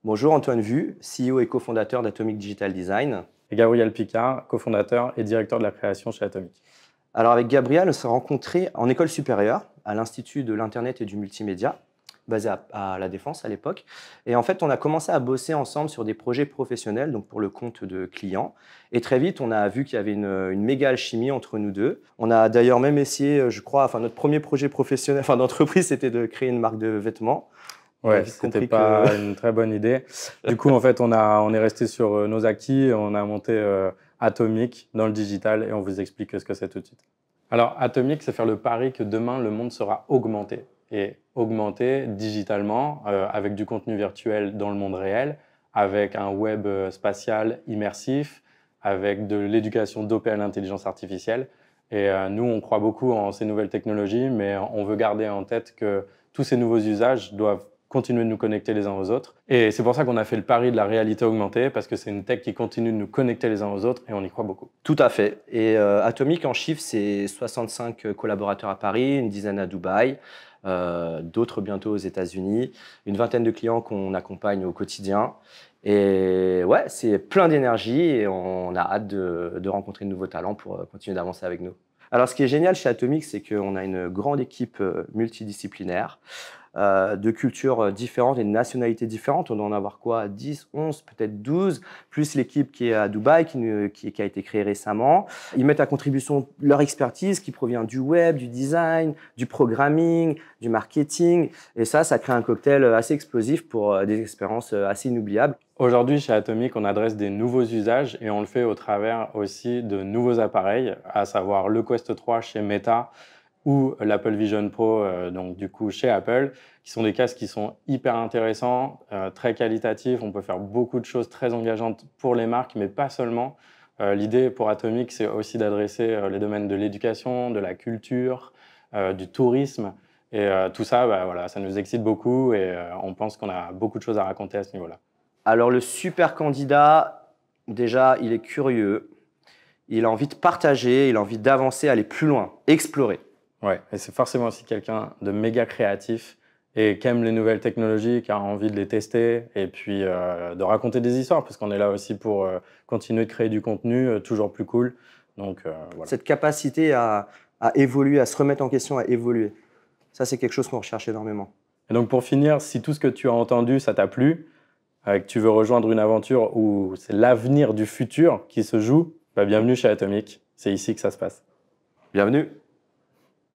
Bonjour Antoine Vu, CEO et cofondateur d'Atomic Digital Design. Et Gabriel Picard, cofondateur et directeur de la création chez Atomic. Alors avec Gabriel, on s'est rencontrés en école supérieure à l'Institut de l'Internet et du Multimédia, basé à La Défense à l'époque. Et en fait, on a commencé à bosser ensemble sur des projets professionnels, donc pour le compte de clients. Et très vite, on a vu qu'il y avait une méga alchimie entre nous deux. On a d'ailleurs même essayé, je crois, notre premier projet professionnel, d'entreprise, c'était de créer une marque de vêtements. Ouais, c'était pas une très bonne idée. Du coup, en fait, on est resté sur nos acquis. On a monté Atomic dans le digital et on vous explique ce que c'est tout de suite. Alors, Atomic, c'est faire le pari que demain, le monde sera augmenté. Et augmenté digitalement, avec du contenu virtuel dans le monde réel, avec un web spatial immersif, avec de l'éducation dopée à l'intelligence artificielle. Et nous, on croit beaucoup en ces nouvelles technologies, mais on veut garder en tête que tous ces nouveaux usages doivent continuer de nous connecter les uns aux autres. Et c'est pour ça qu'on a fait le pari de la réalité augmentée, parce que c'est une tech qui continue de nous connecter les uns aux autres et on y croit beaucoup. Tout à fait. Et Atomic, en chiffres, c'est 65 collaborateurs à Paris, une dizaine à Dubaï, d'autres bientôt aux États-Unis, une vingtaine de clients qu'on accompagne au quotidien. Et ouais, c'est plein d'énergie et on a hâte de rencontrer de nouveaux talents pour continuer d'avancer avec nous. Alors, ce qui est génial chez Atomic, c'est qu'on a une grande équipe multidisciplinaire, de cultures différentes et de nationalités différentes. On doit en avoir quoi? 10, 11, peut-être 12, plus l'équipe qui est à Dubaï, qui a été créée récemment. Ils mettent à contribution leur expertise qui provient du web, du design, du programming, du marketing. Et ça crée un cocktail assez explosif pour des expériences assez inoubliables. Aujourd'hui, chez Atomic, on adresse des nouveaux usages et on le fait au travers aussi de nouveaux appareils, à savoir le Quest 3 chez Meta ou l'Apple Vision Pro, donc du coup chez Apple, qui sont des casques qui sont hyper intéressants, très qualitatifs. On peut faire beaucoup de choses très engageantes pour les marques, mais pas seulement. L'idée pour Atomic, c'est aussi d'adresser les domaines de l'éducation, de la culture, du tourisme. Et tout ça, voilà, ça nous excite beaucoup et on pense qu'on a beaucoup de choses à raconter à ce niveau-là. Alors le super candidat, déjà, il est curieux, il a envie de partager, il a envie d'avancer, aller plus loin, explorer. Ouais, et c'est forcément aussi quelqu'un de méga créatif et qui aime les nouvelles technologies, qui a envie de les tester et puis de raconter des histoires, parce qu'on est là aussi pour continuer de créer du contenu toujours plus cool. Donc, voilà. Cette capacité à évoluer, à se remettre en question, à évoluer, ça c'est quelque chose qu'on recherche énormément. Et donc pour finir, si tout ce que tu as entendu, ça t'a plu, que tu veux rejoindre une aventure où c'est l'avenir du futur qui se joue, bienvenue chez Atomic, c'est ici que ça se passe. Bienvenue.